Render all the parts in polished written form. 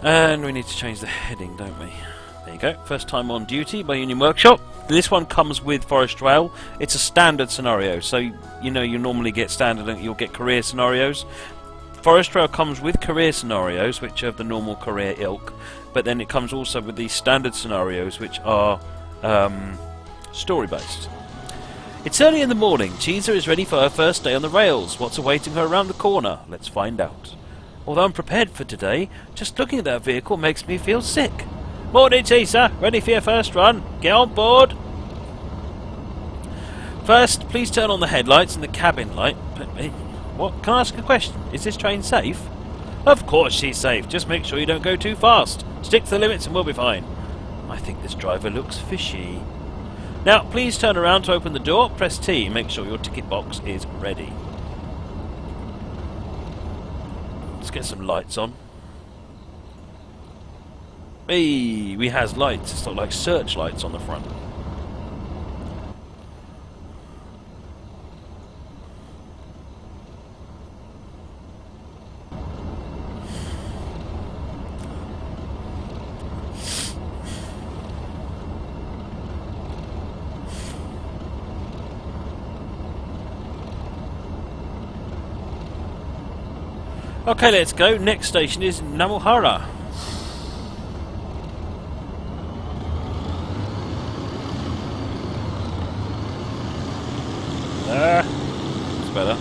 And we need to change the heading, don't we? There you go. First time on duty by Union Workshop. This one comes with Forest Rail. It's a standard scenario, so you know you normally get standard and you'll get career scenarios. Forest Rail comes with career scenarios, which are of the normal career ilk, but then it comes also with these standard scenarios, which are story-based. It's early in the morning. Cheezer is ready for her first day on the rails. What's awaiting her around the corner? Let's find out. Although I'm prepared for today, just looking at that vehicle makes me feel sick. Morning, Cheezer. Ready for your first run? Get on board. First, please turn on the headlights and the cabin light. What? Can I ask a question? Is this train safe? Of course she's safe. Just make sure you don't go too fast. Stick to the limits and we'll be fine. I think this driver looks fishy. Now, please turn around to open the door. Press T. Make sure your ticket box is ready. Let's get some lights on. Hey, we has lights. It's not like searchlights on the front. Okay, let's go. Next station is Namuhara. It's better.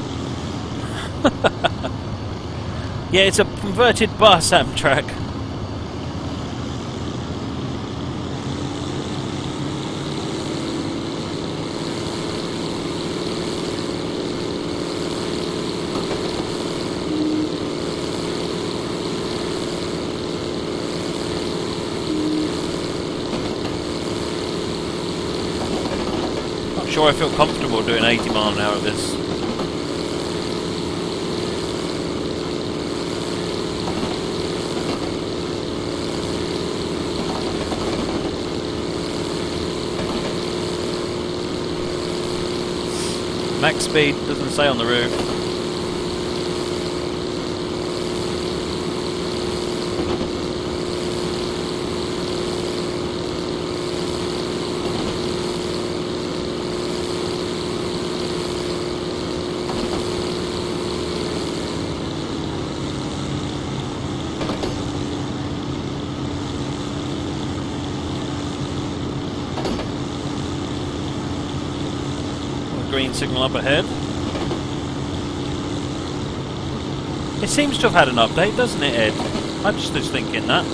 Yeah, it's a converted bus Amtrak. Sure, I feel comfortable doing 80 mile an hour of this. Max speed doesn't say on the roof. Green signal up ahead. It seems to have had an update, doesn't it, Ed? I just was thinking that.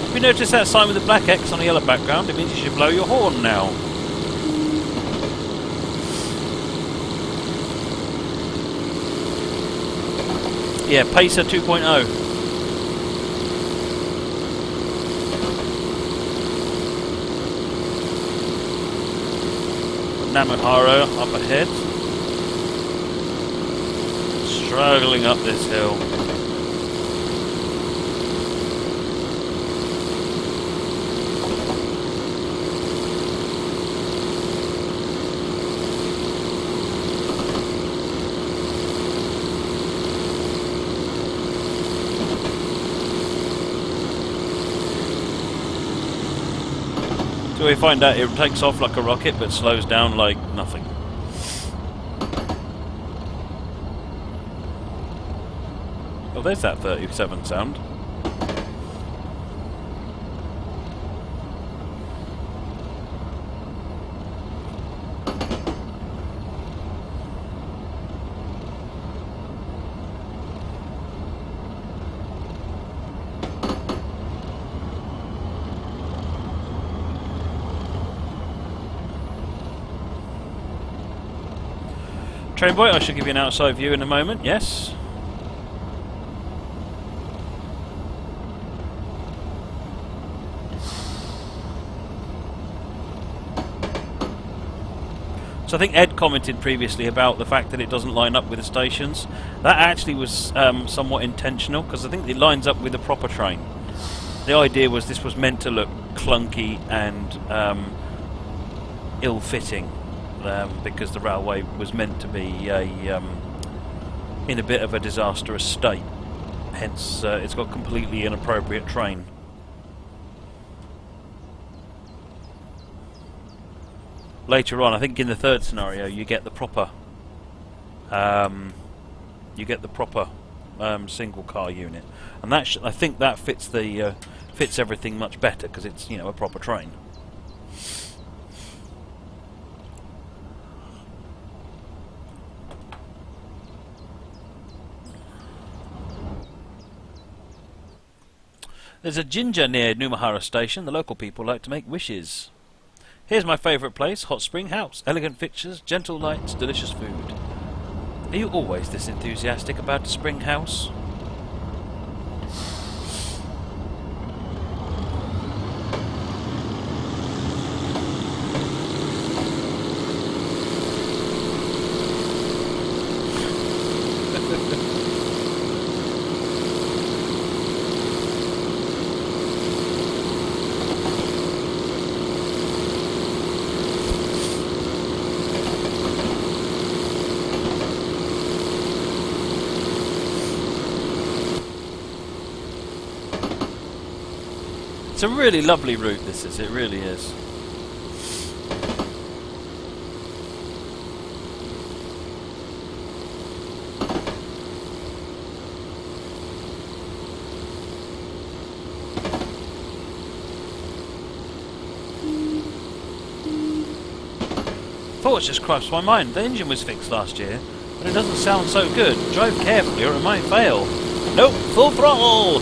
If you notice that sign with the black X on a yellow background, it means you should blow your horn now. Yeah, Pacer 2.0. Namuhara up ahead. Struggling up this hill. So we find out it takes off like a rocket but slows down like nothing. Oh, there's that 37 sound. Train boy, I shall give you an outside view in a moment, yes. So I think Ed commented previously about the fact that it doesn't line up with the stations. That actually was somewhat intentional, because I think it lines up with a proper train. The idea was this was meant to look clunky and ill-fitting. Because the railway was meant to be in a bit of a disastrous state. Hence, it's got completely inappropriate terrain. Later on, I think in the third scenario, you get the proper, single car unit, and that I think that fits everything much better because it's, you know, a proper train. There's a ginger near Numahara Station. The local people like to make wishes. Here's my favourite place, Hot Spring House. Elegant fixtures, gentle lights, delicious food. Are you always this enthusiastic about the Spring House? It's a really lovely route, this is. It really is. Thoughts just crossed my mind. The engine was fixed last year, but it doesn't sound so good. Drive carefully or it might fail. Nope, full throttle!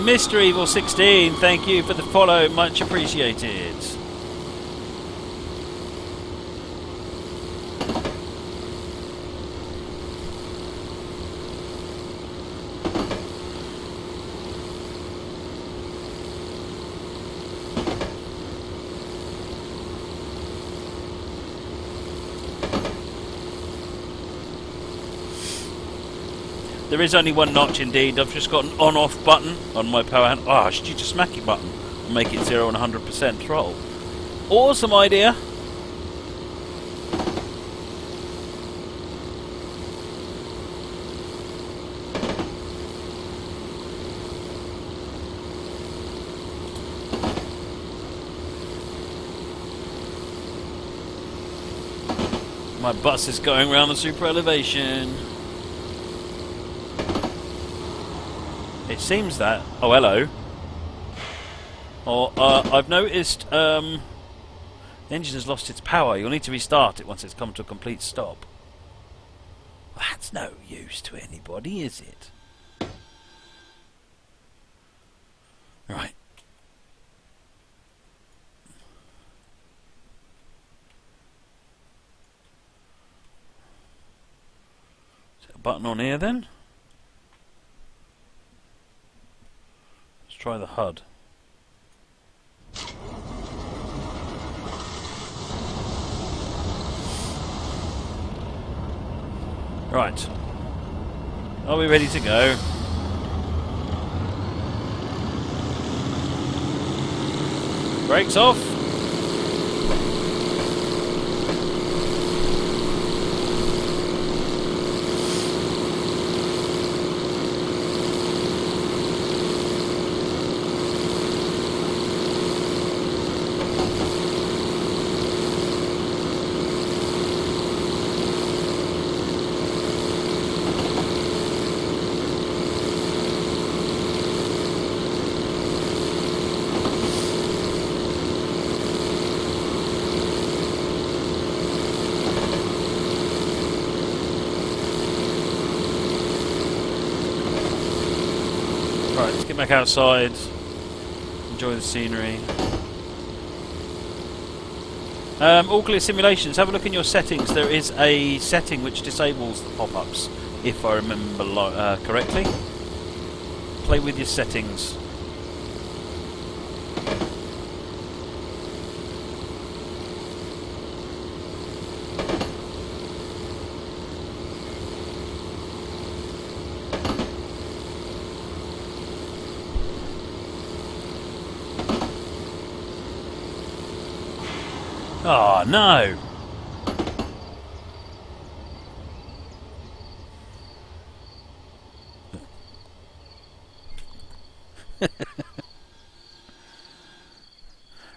Mr. Evil 16, thank you for the follow, much appreciated. There is only one notch indeed. I've just got an on-off button on my power hand. Ah, should you just smack your button and make it 0 and 100% throttle? Awesome idea. My bus is going round the super elevation. It seems that... Oh, hello. I've noticed the engine has lost its power. You'll need to restart it once it's come to a complete stop. That's no use to anybody, is it? Right. Is there a button on here then? Try the HUD. Right. Are we ready to go? Brakes off. Right, let's get back outside, enjoy the scenery. All clear simulations. Have a look in your settings. There is a setting which disables the pop-ups, if I remember correctly. Play with your settings. Oh no!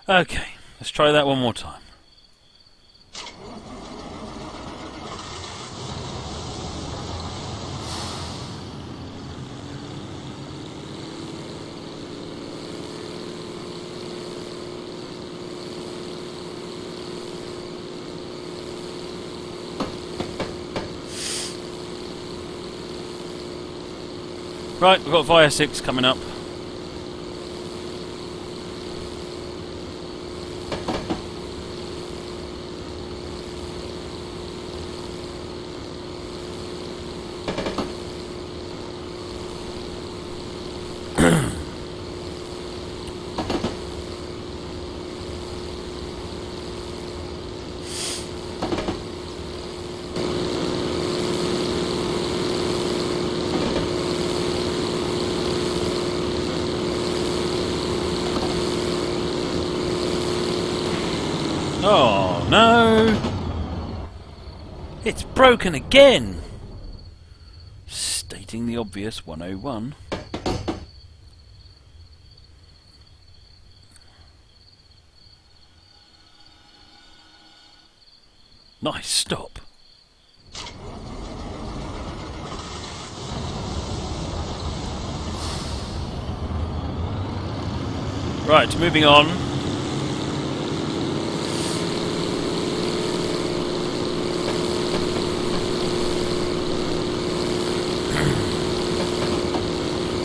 Okay, let's try that one more time. Right, we've got Via 6 coming up. Oh no! It's broken again! Stating the obvious 101. Nice stop. Right, moving on.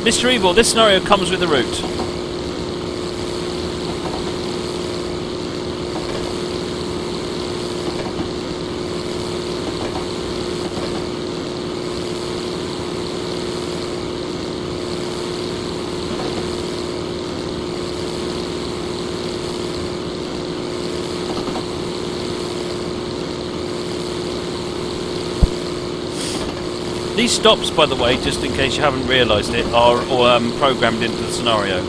Mr. Evil, this scenario comes with a route. These stops, by the way, just in case you haven't realised it, are programmed into the scenario.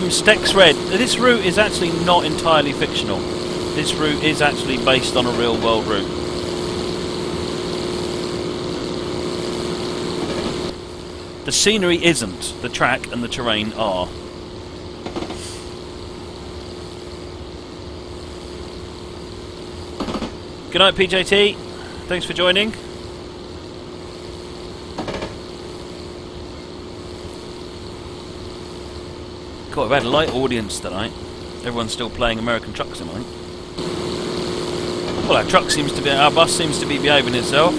Stex Red, this route is actually not entirely fictional. This route is actually based on a real world route. The scenery isn't, the track and the terrain are. Good night, PJT. Thanks for joining. God, we've had a light audience tonight. Everyone's still playing American Truck Simulator. Well, our bus seems to be behaving itself.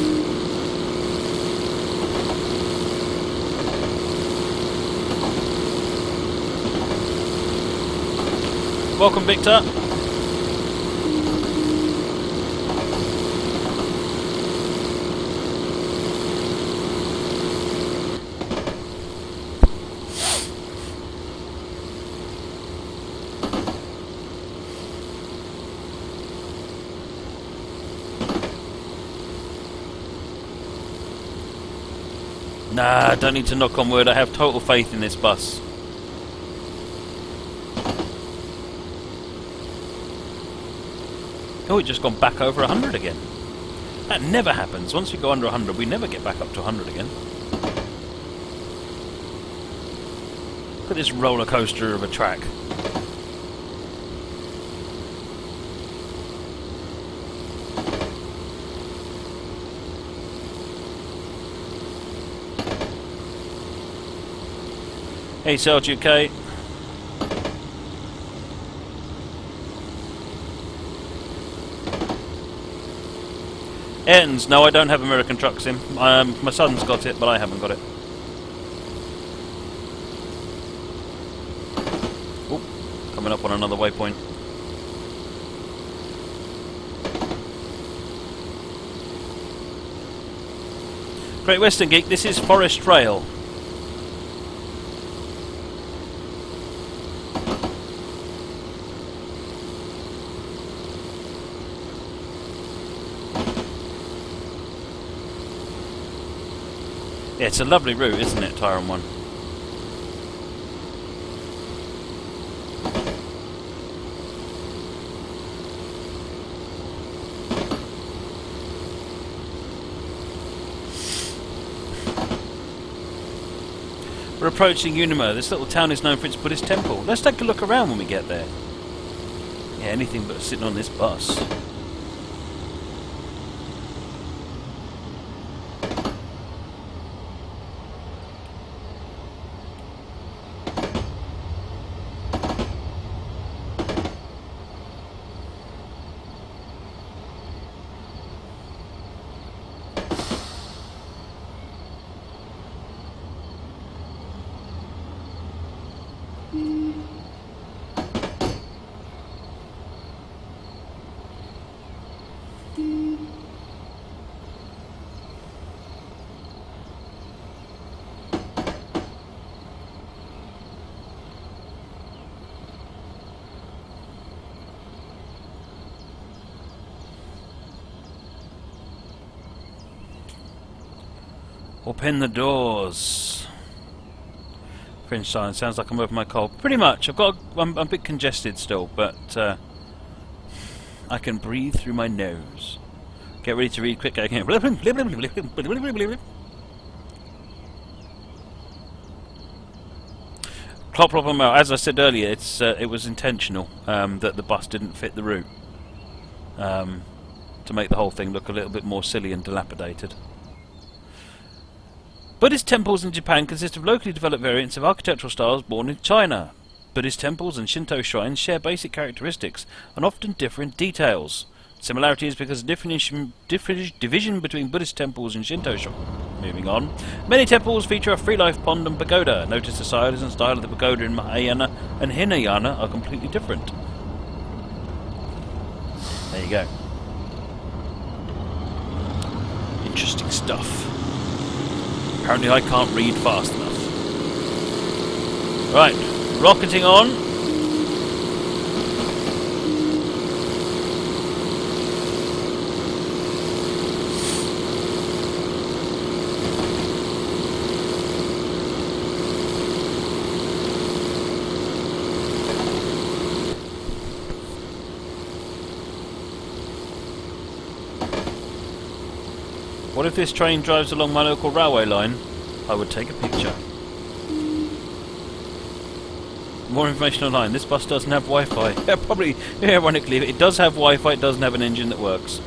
Welcome, Victor. Nah, don't need to knock on wood. I have total faith in this bus. Oh, we've just gone back over 100 again. That never happens. Once we go under 100, we never get back up to 100 again. Look at this roller coaster of a track. Hey, Serge UK. Ayrton's, no, I don't have American Truck Sim. My son's got it, but I haven't got it. Oh, coming up on another waypoint. Great Western Geek, this is Forest Trail. Yeah, it's a lovely route, isn't it, Tyrone 1? We're approaching Unima. This little town is known for its Buddhist temple. Let's take a look around when we get there. Yeah, anything but sitting on this bus. Open the doors. French sign. Sounds like I'm over my cold. Pretty much. I'm a bit congested still, but I can breathe through my nose. Get ready to read quick. I can. As I said earlier, it was intentional that the bus didn't fit the route to make the whole thing look a little bit more silly and dilapidated. Buddhist temples in Japan consist of locally developed variants of architectural styles born in China. Buddhist temples and Shinto shrines share basic characteristics and often differ in details. Similarity is because of division between Buddhist temples and Shinto shrines. Moving on. Many temples feature a free life pond and pagoda. Notice the size and style of the pagoda in Mahayana and Hinayana are completely different. There you go. Interesting stuff. Apparently I can't read fast enough. Right, rocketing on. What if this train drives along my local railway line? I would take a picture. More information online. This bus doesn't have Wi-Fi. Yeah, probably, ironically, it does have Wi-Fi, it doesn't have an engine that works.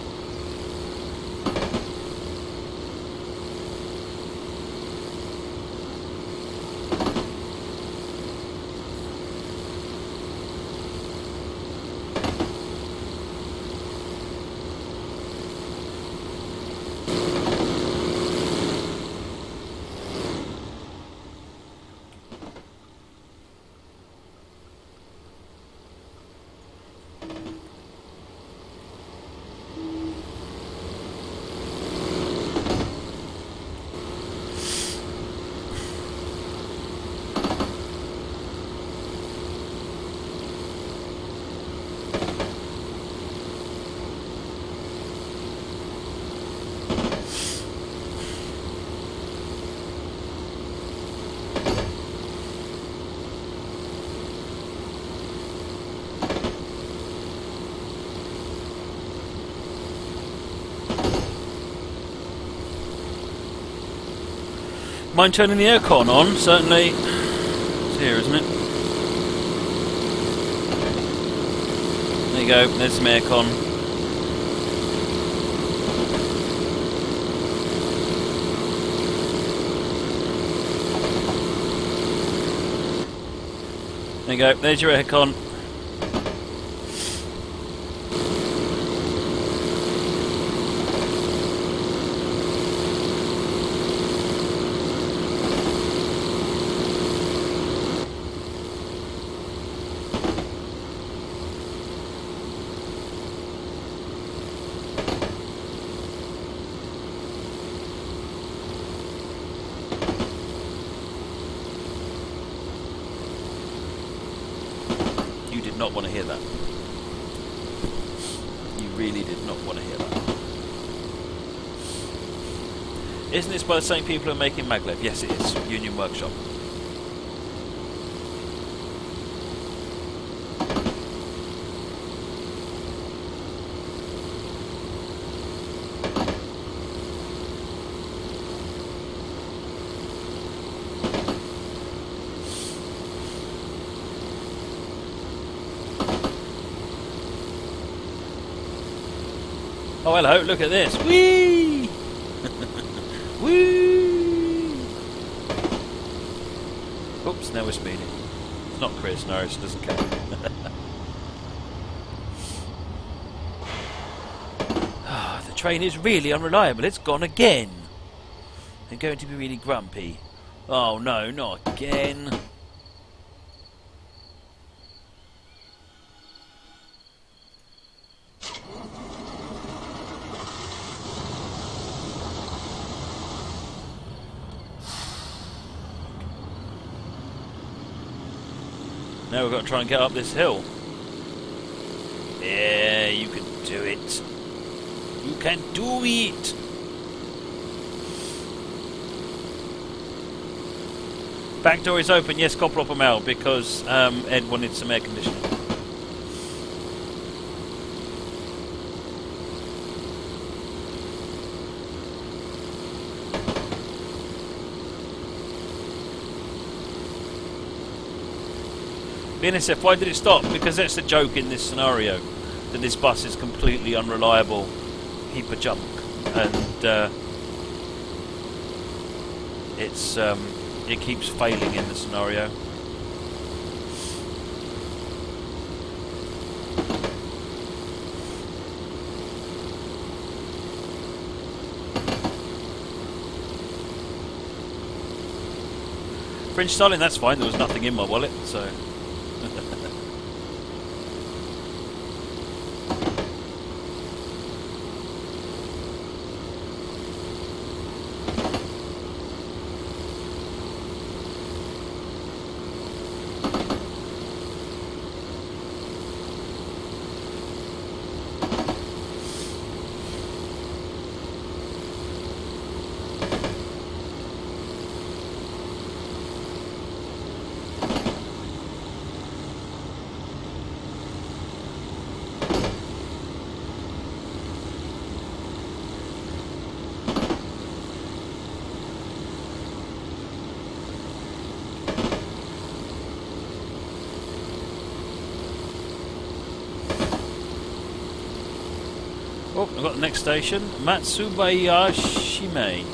Mind turning the aircon on? Certainly. It's here, isn't it? There you go, there's some aircon. There you go, there's your aircon. not want to hear that. You really did not want to hear that. Isn't this by the same people who are making Maglev? Yes, it is. Union Workshop. Oh, hello, look at this. Whee! Whee! Oops, now we're speeding. It's not Chris, no, it doesn't count. The train is really unreliable. It's gone again. They're going to be really grumpy. Oh, no, not again. Now we've got to try and get up this hill. Yeah, you can do it. You can do it. Back door is open, yes, Corporal Mel, because Ed wanted some air conditioning. BNSF, why did it stop? Because that's the joke in this scenario, that this bus is completely unreliable, heap of junk, and it keeps failing in the scenario. Fringe styling, that's fine, there was nothing in my wallet, so... Oh, I've got the next station, Matsubayashime.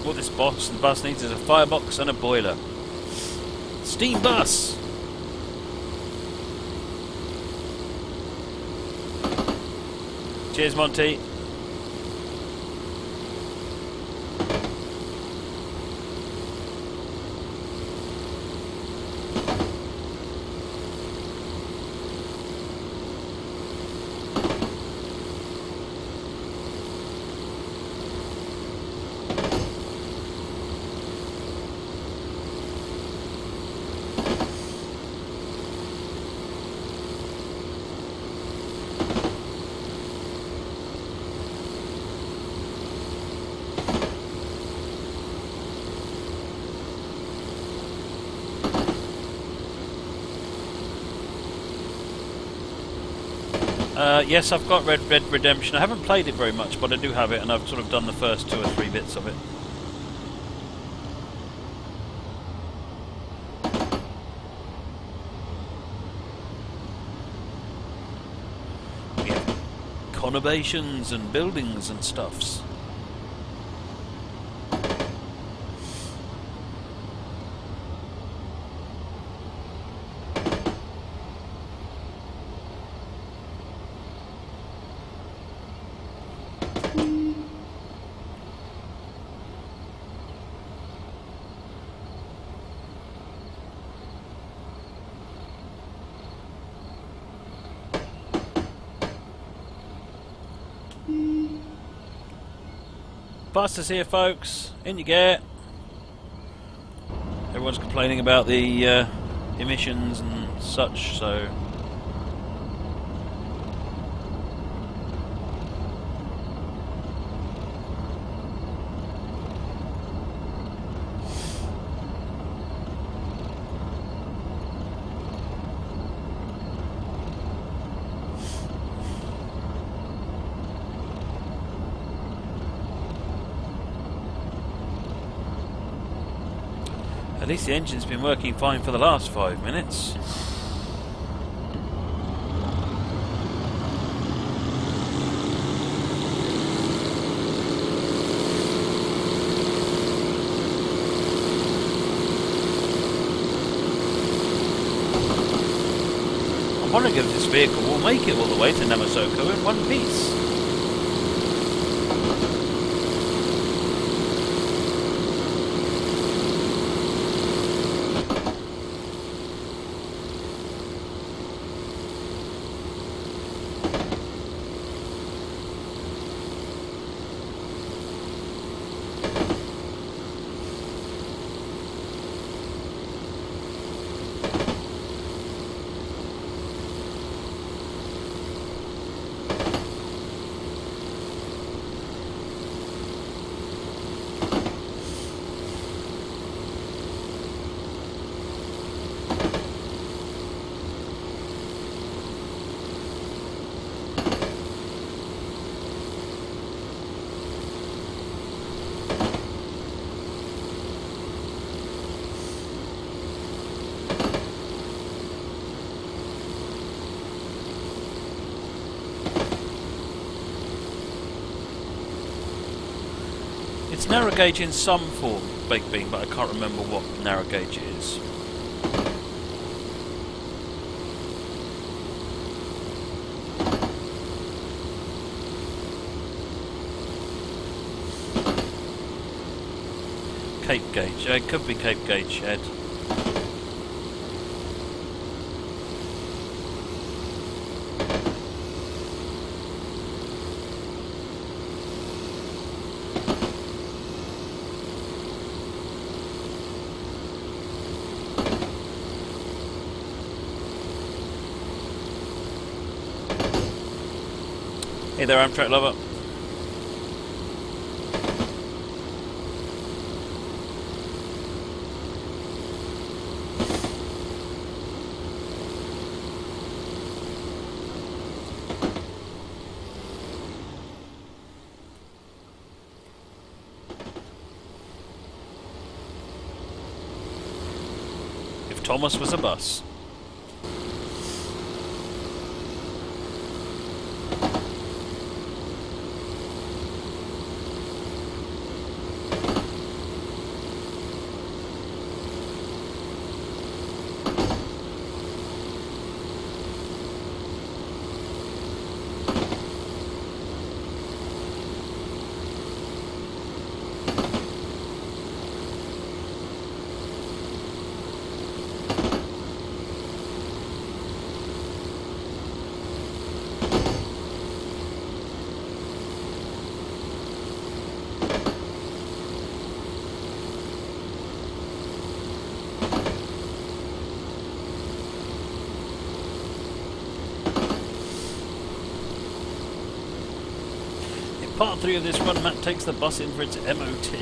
What the bus needs is a firebox and a boiler. Steam bus! Cheers, Monty. Yes, I've got Red Dead Redemption. I haven't played it very much, but I do have it, and I've sort of done the first 2 or 3 bits of it. conurbations and buildings and stuffs. Buster's here, folks. In you get. Everyone's complaining about the emissions and such, so... At least the engine's been working fine for the last 5 minutes. I'm wondering if this vehicle will make it all the way to Namasoko in one piece. It's narrow gauge in some form, Baked Bean, but I can't remember what narrow gauge it is. Cape gauge, it could be Cape gauge, Ed. Hey there, Amtrak lover. If Thomas was a bus. Part 3 of this run, Matt takes the bus in for its MOT.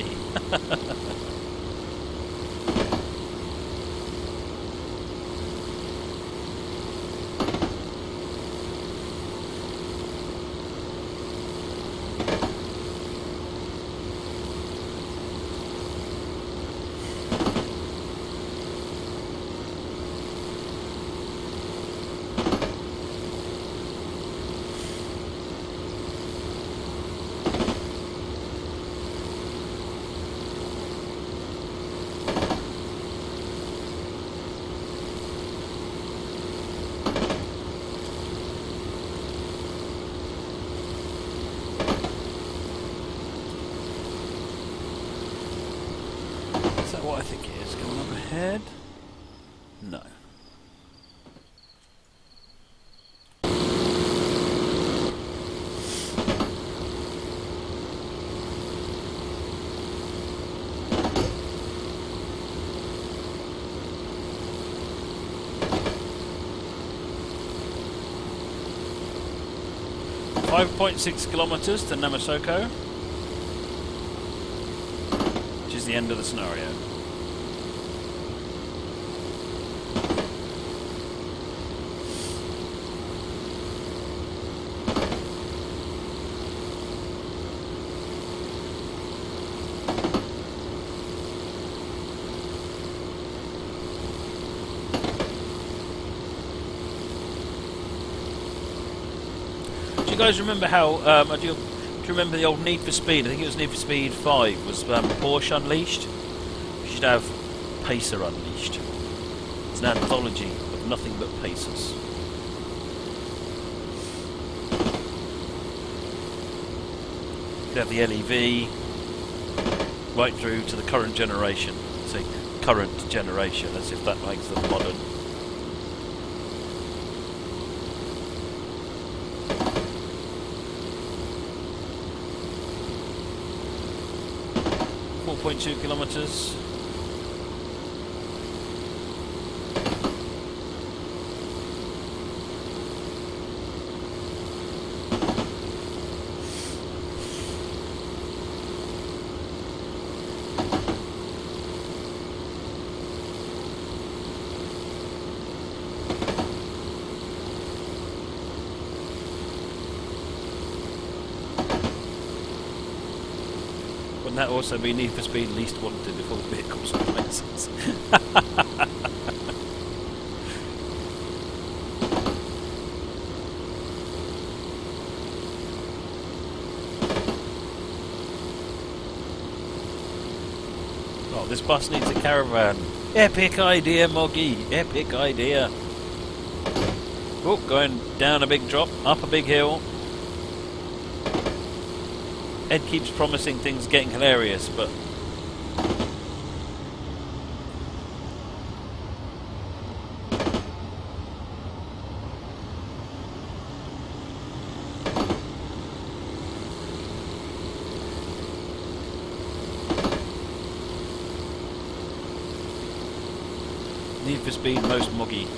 what I think it is. Coming up ahead? No. .6 kilometers to Namasoko, which is the end of the scenario. Do you guys remember how, do you remember the old Need for Speed? I think it was Need for Speed 5, was Porsche Unleashed? You should have Pacer Unleashed. It's an anthology of nothing but Pacers. You could have the LEV right through to the current generation. See, current generation, as if that makes them modern. .2 kilometers. Wouldn't that also be Need for Speed Least Wanted if all the vehicles were Pacers? Oh, this bus needs a caravan. Epic idea, Moggy. Epic idea. Oh, going down a big drop, up a big hill. Ed keeps promising things getting hilarious, but Need for Speed most muggy.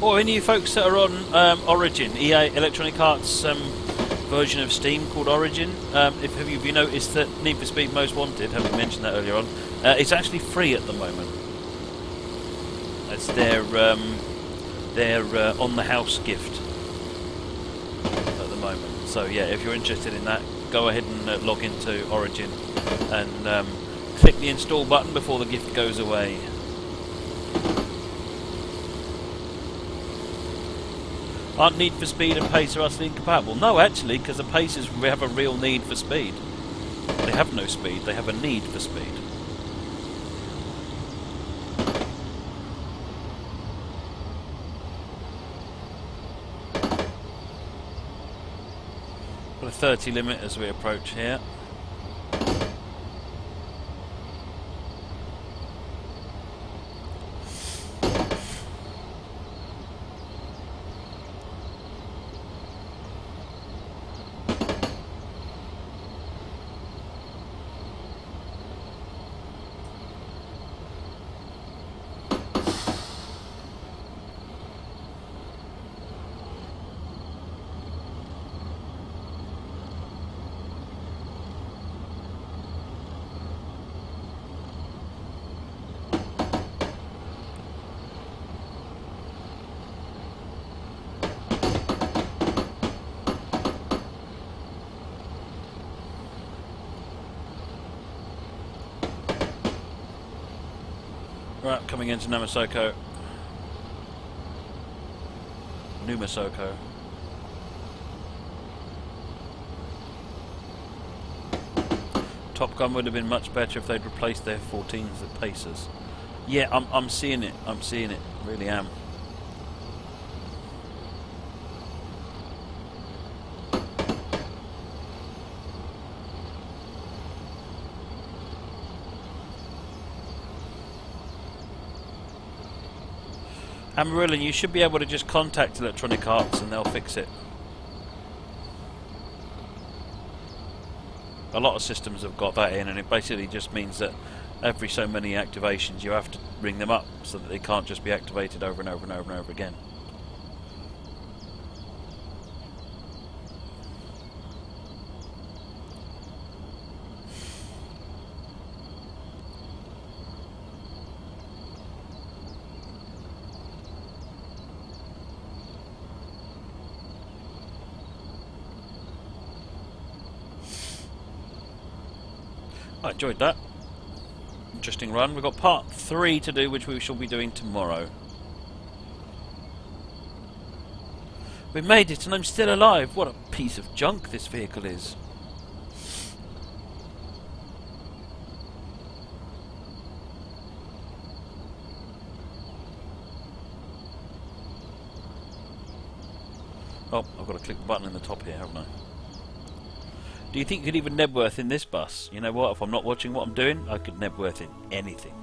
Or any of you folks that are on Origin, EA Electronic Arts version of Steam called Origin, have you noticed that Need for Speed Most Wanted, having mentioned that earlier on, it's actually free at the moment. It's their on the house gift at the moment. So yeah, if you're interested in that, go ahead and log into Origin and click the install button before the gift goes away. Aren't Need for Speed and Pacer utterly incompatible? No, actually, because the Pacers have a real need for speed. They have no speed, they have a need for speed. Got a 30 limit as we approach here. Right, coming into Namasoko. Numasoko. Top Gun would have been much better if they'd replaced their 14s with Pacers. Yeah, I'm seeing it. I'm seeing it. Really am. Amarillo, you should be able to just contact Electronic Arts and they'll fix it. A lot of systems have got that in, and it basically just means that every so many activations you have to ring them up so that they can't just be activated over and over and over and over again. I enjoyed that. Interesting run. We've got part 3 to do, which we shall be doing tomorrow. We made it and I'm still alive. What a piece of junk this vehicle is. Oh, I've got to click the button in the top here, haven't I? Do you think you could even Nebworth in this bus? You know what, if I'm not watching what I'm doing, I could Nebworth in anything.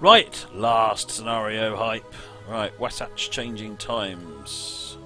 Right, last scenario hype. Right, Wasatch changing times.